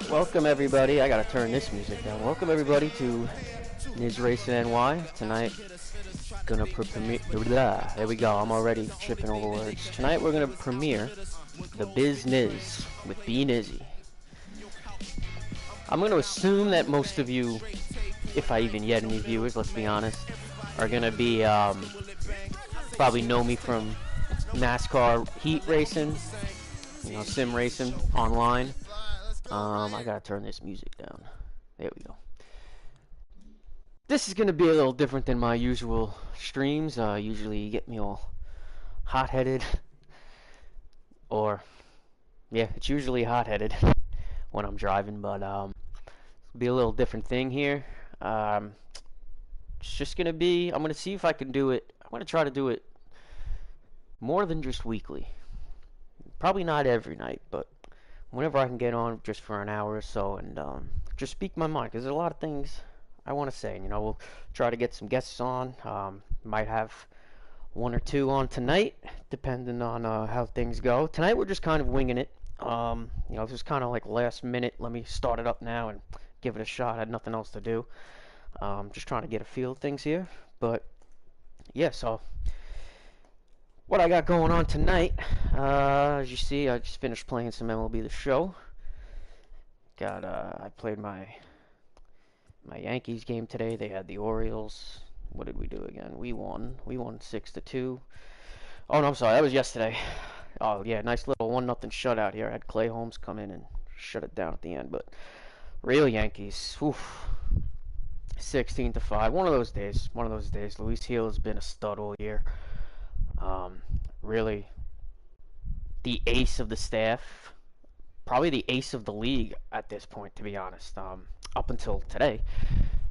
Welcome everybody. I gotta turn this music down. Welcome everybody to BizNiz Ep1. Tonight, gonna premiere. There we go. I'm already tripping over words. Tonight we're gonna premiere the BizNiz with BNizzy. I'm gonna assume that most of you, if I even get any viewers, let's be honest, are gonna be probably know me from NASCAR heat racing, sim racing online. I gotta turn this music down. There we go. This is gonna be a little different than my usual streams. Usually you get me all hot-headed, or yeah, it's usually hot-headed when I'm driving, but it'll be a little different thing here. It's just gonna be. I'm gonna see if I can do it. I'm gonna try to do it more than just weekly. Probably not every night, but whenever I can get on just for an hour or so and just speak my mind, because there's a lot of things I want to say. And, we'll try to get some guests on. Might have one or two on tonight, depending on how things go. Tonight we're just kind of winging it. This is kind of like last minute. Let me start it up now and give it a shot. I had nothing else to do. Just trying to get a feel of things here. But yeah, so what I got going on tonight, as you see, I just finished playing some MLB The Show. I played my Yankees game today. They had the Orioles. What did we do again? We won 6-2. Oh no, I'm sorry, that was yesterday. Oh yeah, nice little 1-0 shutout here. I had Clay Holmes come in and shut it down at the end. But real Yankees, 16-5. One of those days. Luis Gil has been a stud all year. Really the ace of the staff, probably the ace of the league at this point, to be honest. Up until today,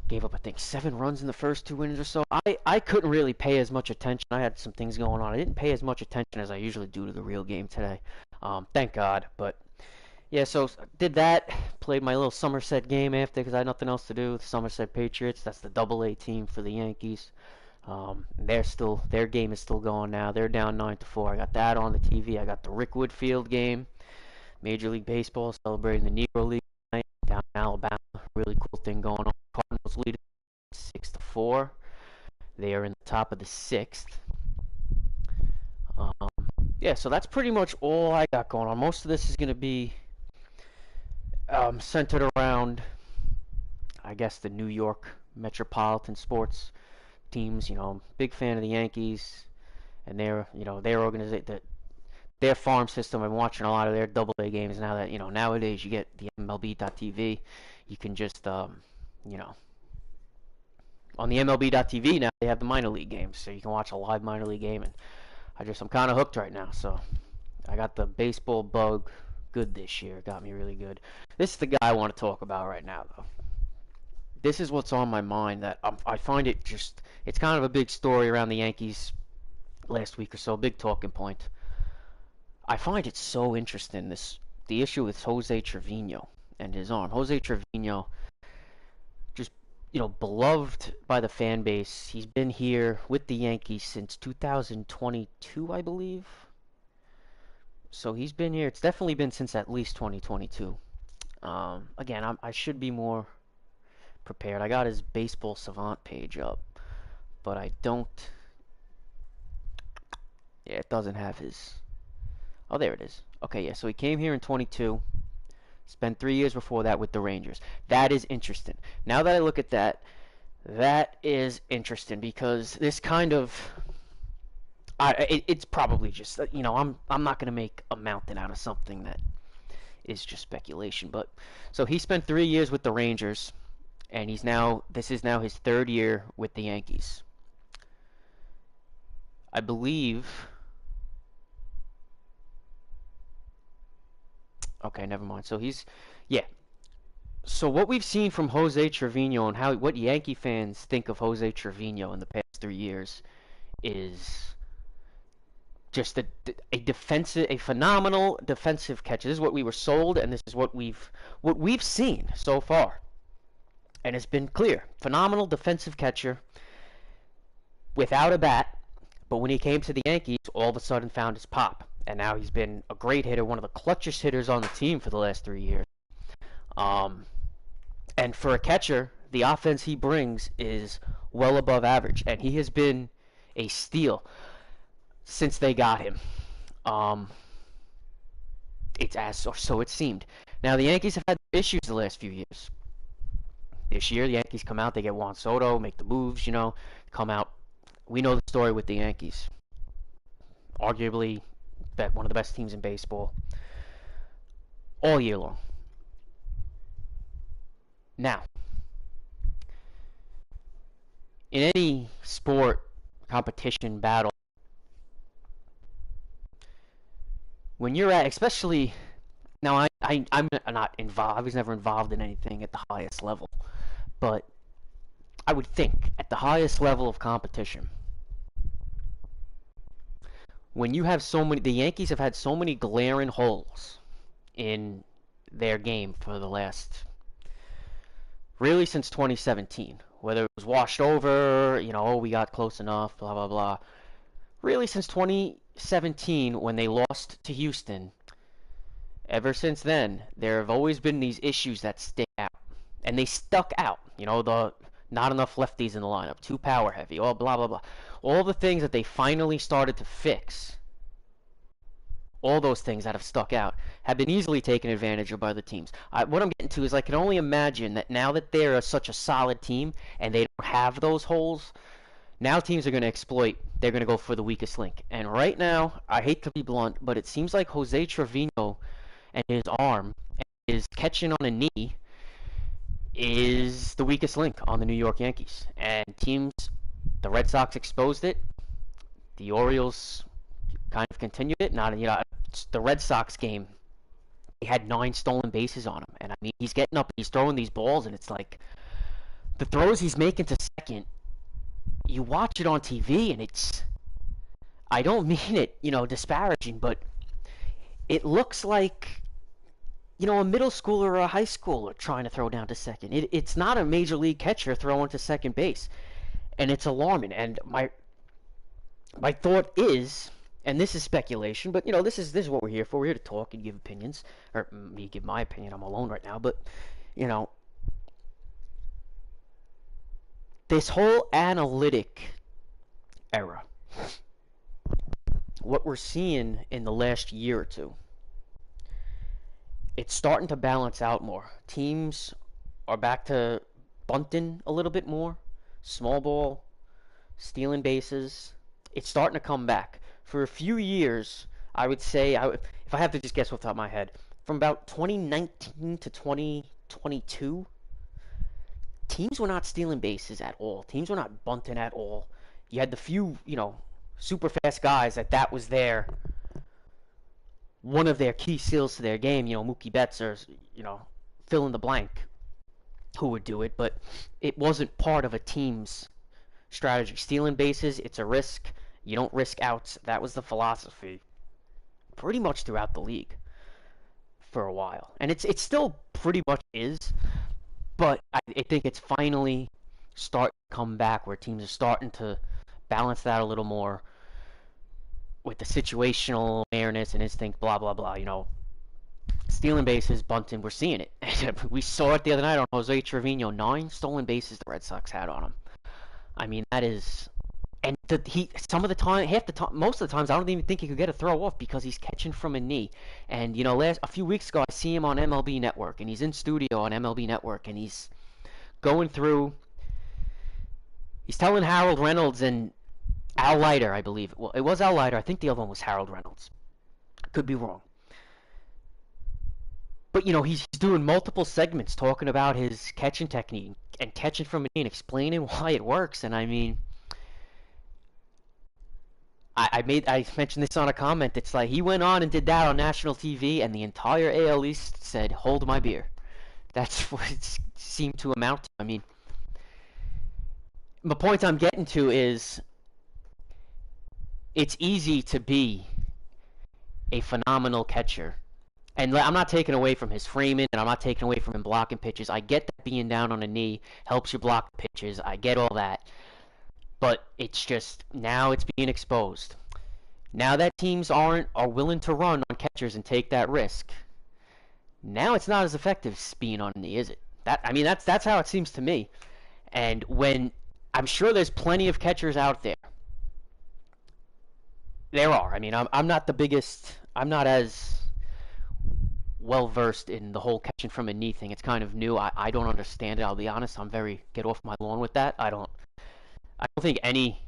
gave up I think 7 runs in the first 2 innings or so. I couldn't really pay as much attention. I had some things going on. I didn't pay as much attention as I usually do to the real game today. Thank God. But yeah, so did that. Played my little Somerset game after because I had nothing else to do. The Somerset Patriots. That's the Double-A team for the Yankees. Their game is still going now. They're down 9-4. I got that on the TV. I got the Rick Woodfield game. Major League Baseball celebrating the Negro League tonight down in Alabama. Really cool thing going on. Cardinals lead 6-4. They are in the top of the 6th. Yeah, so that's pretty much all I got going on. Most of this is going to be centered around, I guess, the New York metropolitan sports teams. Big fan of the Yankees and their organization, their farm system. I'm watching a lot of their Double-A games now that nowadays you get the MLB.TV. You can just on the MLB.TV now they have the minor league games, so you can watch a live minor league game. And I'm kind of hooked right now. So I got the baseball bug good this year. It got me really good. This is the guy I want to talk about right now, though. This is what's on my mind that I find it's kind of a big story around the Yankees last week or so, big talking point. I find it so interesting, the issue with Jose Trevino and his arm. Jose Trevino, just, beloved by the fan base. He's been here with the Yankees since 2022, I believe. So he's been here. It's definitely been since at least 2022. Again, I should be more prepared. I got his Baseball Savant page up, but I don't. Yeah, it doesn't have his. Oh, there it is. Okay, yeah, so he came here in 22, spent 3 years before that with the Rangers. That is interesting. Now that I look at that, that is interesting because this kind of, it's probably just, I'm not going to make a mountain out of something that is just speculation. But so he spent 3 years with the Rangers, and this is now his 3rd year with the Yankees. I believe. Okay, never mind. So So what we've seen from Jose Trevino and what Yankee fans think of Jose Trevino in the past 3 years is just a phenomenal defensive catcher. This is what we were sold, and this is what we've seen so far. And it's been clear. Phenomenal defensive catcher without a bat, but when he came to the Yankees, all of a sudden found his pop. And now he's been a great hitter, one of the clutchest hitters on the team for the last 3 years. Um, and for a catcher, the offense he brings is well above average, and he has been a steal since they got him. Um, it's as or so it seemed. Now the Yankees have had issues the last few years. This year, the Yankees come out, they get Juan Soto, make the moves, come out. We know the story with the Yankees. Arguably, one of the best teams in baseball all year long. Now, in any sport, competition, battle, when you're at, especially now, I'm not involved. I was never involved in anything at the highest level, but I would think at the highest level of competition, when you have so many, the Yankees have had so many glaring holes in their game for the last, really since 2017. Whether it was washed over, oh, we got close enough, blah, blah, blah. Really since 2017 when they lost to Houston, ever since then, there have always been these issues that stick out. And they stuck out. The not enough lefties in the lineup, too power heavy, blah, blah, blah. All the things that they finally started to fix, all those things that have stuck out, have been easily taken advantage of by the teams. What I'm getting to is I can only imagine that now that they're such a solid team and they don't have those holes, now teams are going to exploit. They're going to go for the weakest link. And right now, I hate to be blunt, but it seems like Jose Trevino and his arm and his catching on a knee is the weakest link on the New York Yankees. And teams, the Red Sox exposed it. The Orioles kind of continued it. The Red Sox game, he had 9 stolen bases on him. And I mean, he's getting up, he's throwing these balls, and it's like the throws he's making to second, you watch it on TV, and it's, I don't mean it, disparaging, but it looks like, a middle schooler or a high schooler trying to throw down to second. It's not a major league catcher throwing to second base, and it's alarming. And my thought is, and this is speculation, but this is what we're here for. We're here to talk and give opinions, or me give my opinion. I'm alone right now, but this whole analytic era, what we're seeing in the last year or two, it's starting to balance out more. Teams are back to bunting a little bit more, small ball, stealing bases. It's starting to come back. For a few years, I would say, if I have to just guess off the top of my head, from about 2019 to 2022, teams were not stealing bases at all. Teams were not bunting at all. You had the few, super fast guys that was one of their key skills to their game, Mookie Betts or, fill in the blank, who would do it, but it wasn't part of a team's strategy. Stealing bases, it's a risk. You don't risk outs. That was the philosophy pretty much throughout the league for a while. And it's still pretty much is, but I think it's finally starting to come back where teams are starting to balance that a little more with the situational awareness and instinct, blah, blah, blah, stealing bases, bunting, we're seeing it. We saw it the other night on Jose Trevino, 9 stolen bases the Red Sox had on him. I mean, that is, and some of the time, half the time, most of the times, I don't even think he could get a throw off because he's catching from a knee. And, a few weeks ago, I see him on MLB Network, and he's in studio on MLB Network, and he's going through, he's telling Harold Reynolds and Al Leiter, I believe. Well, it was Al Leiter. I think the other one was Harold Reynolds. Could be wrong. But, he's doing multiple segments talking about his catching technique and catching from a knee and explaining why it works. And, I mean, I mentioned this on a comment. It's like he went on and did that on national TV, and the entire AL East said, hold my beer. That's what it seemed to amount to. I mean, the point I'm getting to is, it's easy to be a phenomenal catcher. And I'm not taking away from his framing, and I'm not taking away from him blocking pitches. I get that being down on a knee helps you block pitches. I get all that. But it's just, now it's being exposed. Now that teams are willing to run on catchers and take that risk, Now it's not as effective as being on a knee, is it? I mean, that's how it seems to me. And when I'm sure there's plenty of catchers out there. There are. I mean, I'm not the biggest. I'm not as well versed in the whole catching from a knee thing. It's kind of new. I don't understand it. I'll be honest. I'm very get off my lawn with that. I don't think any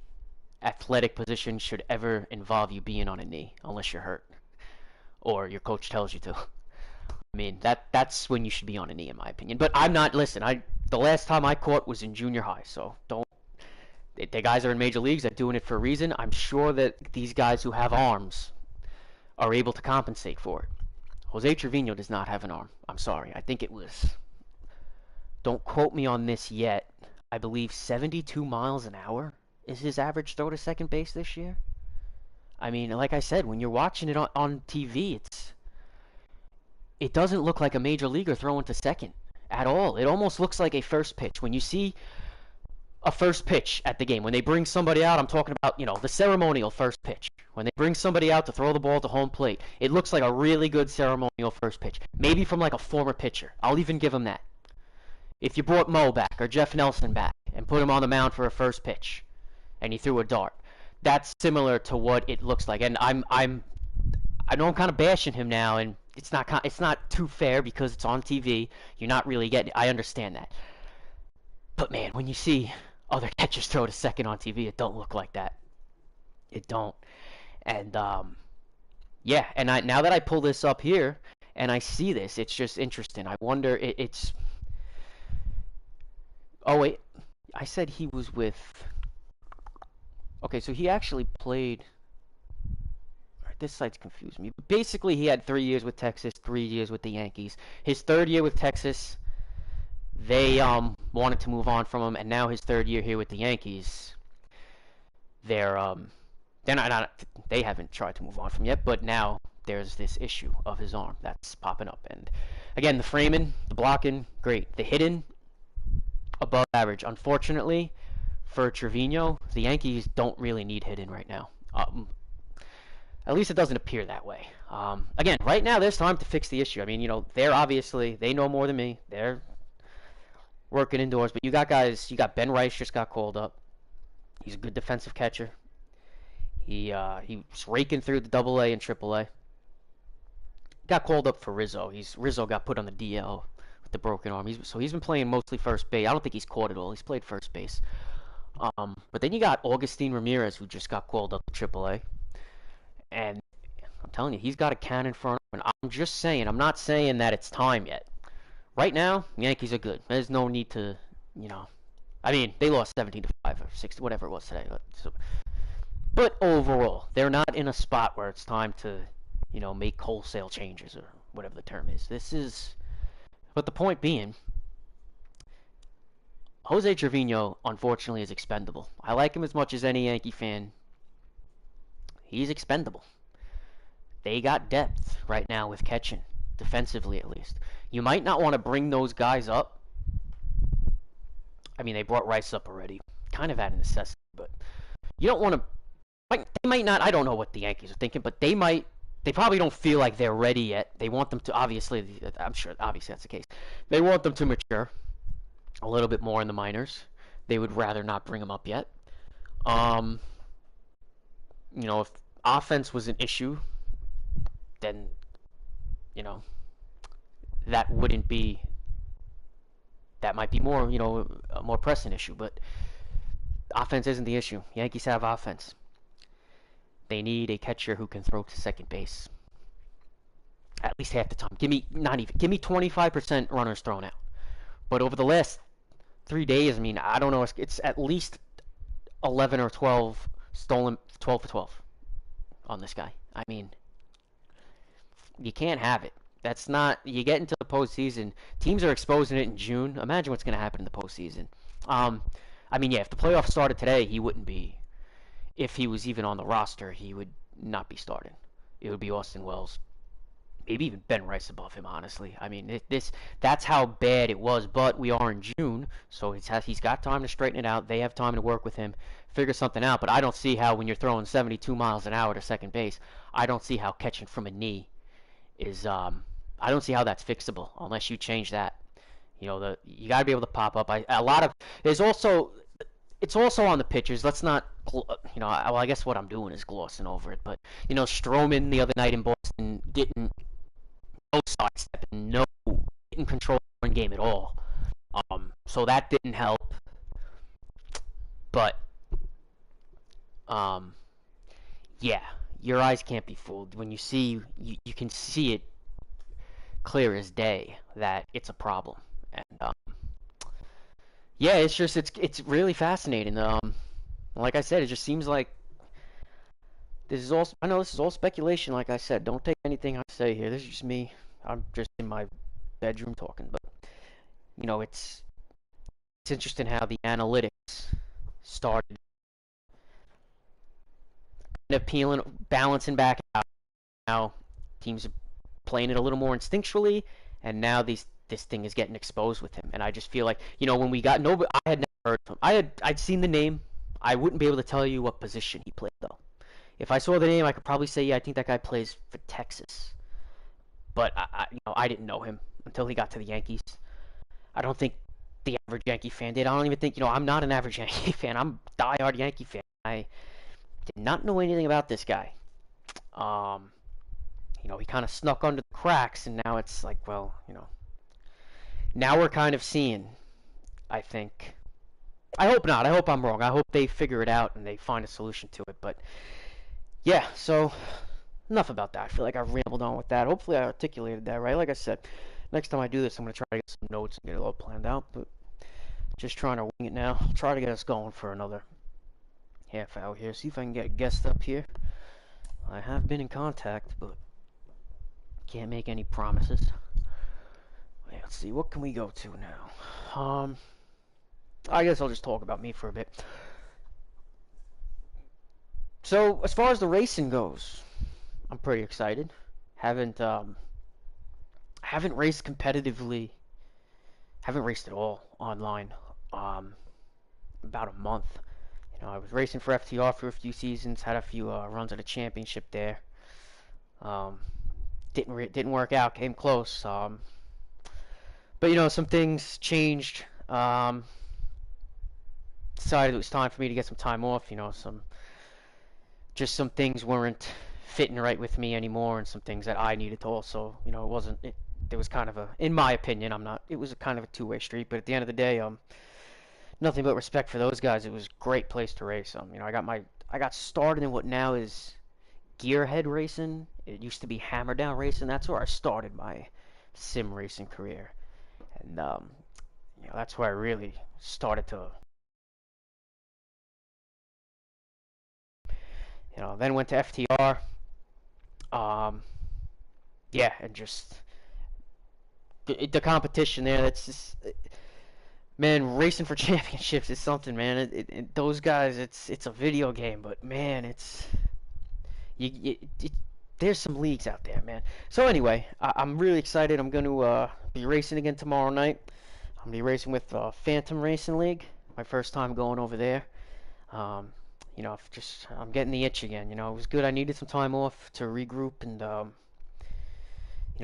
athletic position should ever involve you being on a knee unless you're hurt or your coach tells you to. I mean, that's when you should be on a knee, in my opinion. But I'm not. Listen, the last time I caught was in junior high, so don't. The guys are in major leagues. They're doing it for a reason. I'm sure that these guys who have arms are able to compensate for it. Jose Trevino does not have an arm. I'm sorry. I think it was. Don't quote me on this yet. I believe 72 miles an hour is his average throw to second base this year. I mean, like I said, when you're watching it on TV, it doesn't look like a major leaguer throwing to second at all. It almost looks like a first pitch. When you see a first pitch at the game, when they bring somebody out, I'm talking about, the ceremonial first pitch. When they bring somebody out to throw the ball to home plate, it looks like a really good ceremonial first pitch. Maybe from like a former pitcher. I'll even give them that. If you brought Mo back or Jeff Nelson back and put him on the mound for a first pitch and he threw a dart, that's similar to what it looks like. And I know I'm kind of bashing him now, and it's not too fair because it's on TV. You're not really getting it. I understand that. But man, when you see other catchers throw to second on TV, it don't look like that. It don't. And yeah, and now that I pull this up here and I see this, it's just interesting. I wonder it's. Oh wait, I said he was with. Okay, so he actually played. This site's confused me. Basically, he had 3 years with Texas, 3 years with the Yankees. His third year with Texas, they wanted to move on from him, and now his third year here with the Yankees, they haven't tried to move on from him yet, but now there's this issue of his arm that's popping up. And again, the framing, the blocking, great. The hitting, above average. Unfortunately, for Trevino, the Yankees don't really need hitting right now. At least it doesn't appear that way. Again, right now there's time to fix the issue. I mean, they know more than me. They're working indoors, but you got guys. You got Ben Rice just got called up. He's a good defensive catcher. He was raking through the AA and AAA. Got called up for Rizzo. Rizzo got put on the DL with the broken arm. He's been playing mostly first base. I don't think he's caught it all. He's played first base. But then you got Augustine Ramirez, who just got called up to AAA. And I'm telling you, he's got a cannon front. And I'm just saying, I'm not saying that it's time yet. Right now, the Yankees are good. There's no need to, I mean, they lost 17-5 or 6, whatever it was today. But overall, they're not in a spot where it's time to, make wholesale changes or whatever the term is. But the point being, Jose Trevino, unfortunately, is expendable. I like him as much as any Yankee fan. He's expendable. They got depth right now with catching, defensively at least. You might not want to bring those guys up. I mean, they brought Rice up already, kind of out of necessity, but you don't want to. They might not. I don't know what the Yankees are thinking, but they might. They probably don't feel like they're ready yet. They want them to. Obviously, I'm sure. Obviously, that's the case. They want them to mature a little bit more in the minors. They would rather not bring them up yet. If offense was an issue, then, that wouldn't be, that might be more, a more pressing issue, but offense isn't the issue. Yankees have offense. They need a catcher who can throw to second base at least half the time. Give me 25% runners thrown out. But over the last 3 days, I mean, I don't know, it's at least 11 or 12 stolen, 12 for 12 on this guy. I mean, you can't have it. That's not, you get into the postseason, teams are exposing it in June. Imagine what's going to happen in the postseason. I mean, yeah, if the playoffs started today, he wouldn't be, if he was even on the roster, he would not be starting. It would be Austin Wells. Maybe even Ben Rice above him, honestly. I mean, that's how bad it was. But we are in June, so he's got time to straighten it out. They have time to work with him, figure something out. But I don't see how, when you're throwing 72 miles an hour to second base, I don't see how catching from a knee is I don't see how that's fixable unless you change that. You got to be able to pop up. A lot of there's also it's also on the pitchers. Let's not, well, I guess what I'm doing is glossing over it. But Stroman the other night in Boston getting no sidestep and no getting control of the game at all. So that didn't help. But um, yeah, your eyes can't be fooled when you can see it clear as day that it's a problem. And yeah, it's really fascinating. Like I said, it just seems like this is all. I know this is all speculation. Like I said, don't take anything I say here. This is just me. I'm just in my bedroom talking. But it's interesting how the analytics started appealing, balancing back out. Now teams are playing it a little more instinctually, and now this thing is getting exposed with him. And I just feel like when we got nobody, I had never heard of him. I'd seen the name. I wouldn't be able to tell you what position he played though. If I saw the name, I could probably say, yeah, I think that guy plays for Texas. But I didn't know him until he got to the Yankees. I don't think the average Yankee fan did. I don't even think I'm not an average Yankee fan. I'm a diehard Yankee fan. I did not know anything about this guy. He kind of snuck under the cracks, and now it's like, well, now we're kind of seeing, I think. I hope not. I hope I'm wrong. I hope they figure it out and they find a solution to it. But yeah, so enough about that. I feel like I've rambled on with that. Hopefully I articulated that right. Like I said, next time I do this, I'm going to try to get some notes and get it all planned out. But just trying to wing it now. I'll try to get us going for another half hour here. See if I can get a guest up here. I have been in contact, but can't make any promises. Wait, let's see. What can we go to now? I guess I'll just talk about me for a bit. So as far as the racing goes, I'm pretty excited. Haven't raced competitively. Haven't raced at all online. About a month. I was racing for FTR for a few seasons. Had a few runs at a championship there. Didn't work out. Came close. But some things changed. Decided it was time for me to get some time off. Some things weren't fitting right with me anymore, and some things that I needed to also, it wasn't. There was kind of in my opinion, it was a kind of a two-way street. But at the end of the day, nothing but respect for those guys. It was a great place to race. I got started in what now is Gearhead Racing. It used to be Hammer Down Racing. That's where I started my sim racing career, and that's where I really started to. Then went to FTR. Yeah, and just the competition there. That's just, man, racing for championships is something, man. Those guys, it's a video game, but man, there's some leagues out there, man. So anyway, I'm really excited. I'm going to be racing again tomorrow night. I'm going to be racing with Phantom Racing League. My first time going over there. I'm getting the itch again. It was good. I needed some time off to regroup and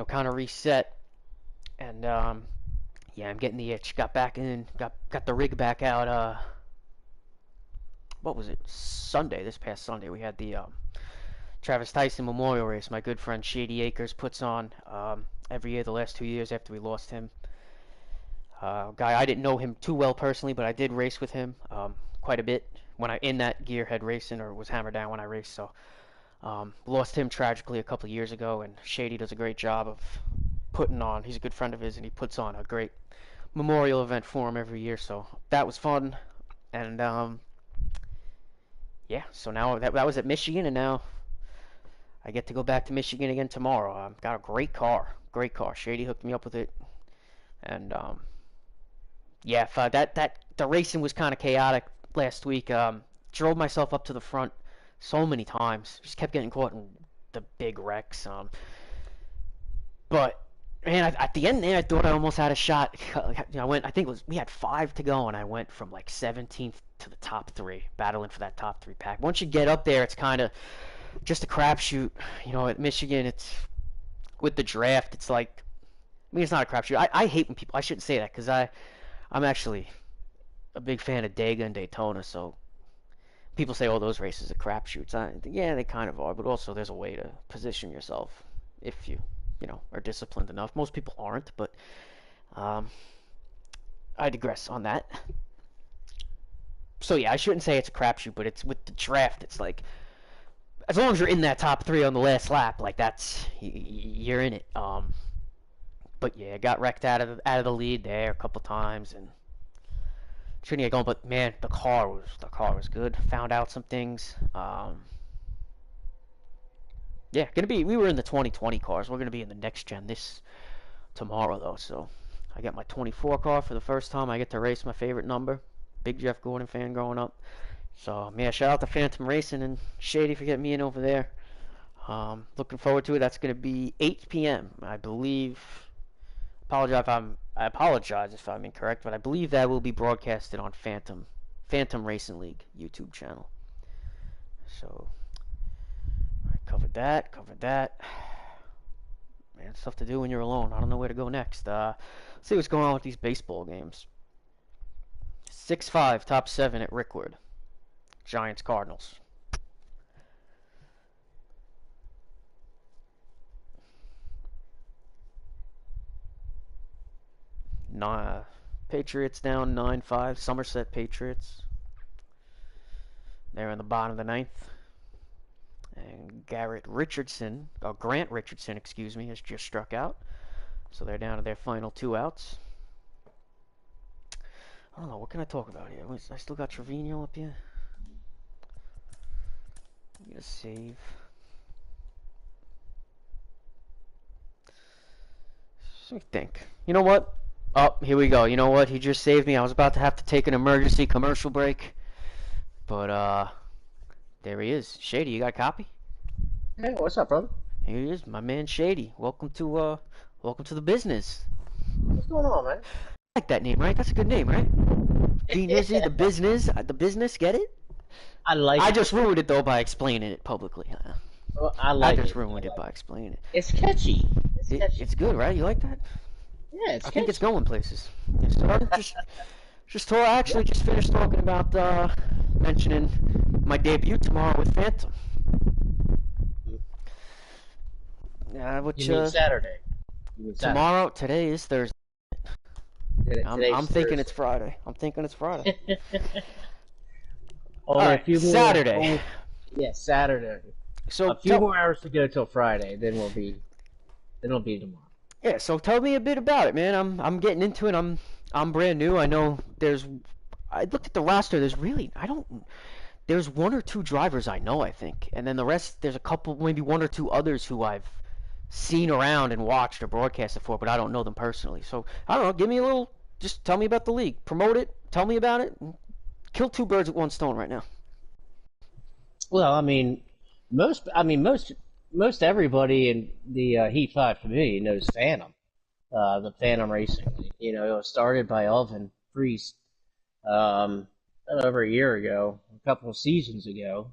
kind of reset. And yeah, I'm getting the itch. Got back in, got the rig back out. What was it? Sunday. This past Sunday, we had the Travis Tyson Memorial Race. My good friend Shady Acres puts on every year. The last 2 years after we lost him. Guy, I didn't know him too well personally, but I did race with him quite a bit when I in that Gearhead Racing, or was Hammer Down when I raced. So lost him tragically a couple of years ago, and Shady does a great job of putting on. He's a good friend of his, and he puts on a great memorial event for him every year. So that was fun, and yeah. So now that was at Michigan, and now I get to go back to Michigan again tomorrow. I've got a great car. Shady hooked me up with it, and yeah, the racing was kind of chaotic last week. Drove myself up to the front so many times. Just kept getting caught in the big wrecks. But man, at the end there, I thought I almost had a shot. I went. I think we had 5 to go, and I went from like 17th to the top 3, battling for that top 3 pack. Once you get up there, it's kind of just a crapshoot. At Michigan, it's with the draft, it's like, I mean, it's not a crapshoot. I hate when people. I shouldn't say that because I'm actually a big fan of Dega and Daytona. So people say, "Oh, those races are crapshoots." Yeah, they kind of are, but also there's a way to position yourself if you are disciplined enough. Most people aren't, but um, I digress on that. So yeah, I shouldn't say it's a crapshoot, but it's with the draft. It's like as long as you're in that top three on the last lap, like you're in it. But yeah, got wrecked out of the lead there a couple times and shouldn't get going. But man, the car was good. Found out some things. Yeah, we were in the 2020 cars. We're gonna be in the next gen this tomorrow though. So I got my 24 car for the first time. I get to race my favorite number. Big Jeff Gordon fan growing up. So yeah, shout out to Phantom Racing and Shady for getting me in over there. Looking forward to it. That's gonna be 8 p.m. I believe. I apologize if I'm incorrect, but I believe that will be broadcasted on Phantom Racing League YouTube channel. So I covered that. Man, stuff to do when you're alone. I don't know where to go next. See what's going on with these baseball games. 6-5, top 7 at Rickwood. Giants Cardinals. Nah, Patriots down 9-5. Somerset Patriots. They're in the bottom of the ninth. And Grant Richardson, excuse me, has just struck out. So they're down to their final 2 outs. I don't know, what can I talk about here? I still got Trevino up here. I'm gonna save. Let me think. You know what? Oh, here we go. You know what? He just saved me. I was about to have to take an emergency commercial break. But, there he is. Shady, you got a copy? Hey, what's up, brother? Here he is, my man Shady. Welcome to the business. What's going on, man? I like that name, right? That's a good name, right? BizNiz, the business, get it? I like I it. just ruined it though by explaining it publicly. Well, I I like just it. ruined it by explaining it. It's catchy. It's catchy. It's good, right? You like that? Yeah, it's I think it's catchy. going places. Just Yeah. actually just finished talking about mentioning my debut tomorrow with Phantom. You Which mean Saturday? You mean Saturday? tomorrow today is Thursday. I'm Today's thinking it's Thursday. Friday. I'm thinking it's Friday. All Only a right, few more. Saturday. Yeah, Saturday. So A few tell more hours to go till Friday. Then it'll be tomorrow. Yeah, so tell me a bit about it, man. I'm getting into it. I'm brand new. I know I looked at the roster. There's one or two drivers I know, I think. And then the rest there's a couple, maybe one or two others who I've seen around and watched or broadcasted for, but I don't know them personally. So, I don't know, give me a little just tell me about the league. Promote it, tell me about it. Kill two birds with one stone right now. Well, most everybody in the Heat Five community knows Phantom, the Phantom Racing. You know, it was started by Elvin Priest, over a year ago, a couple of seasons ago.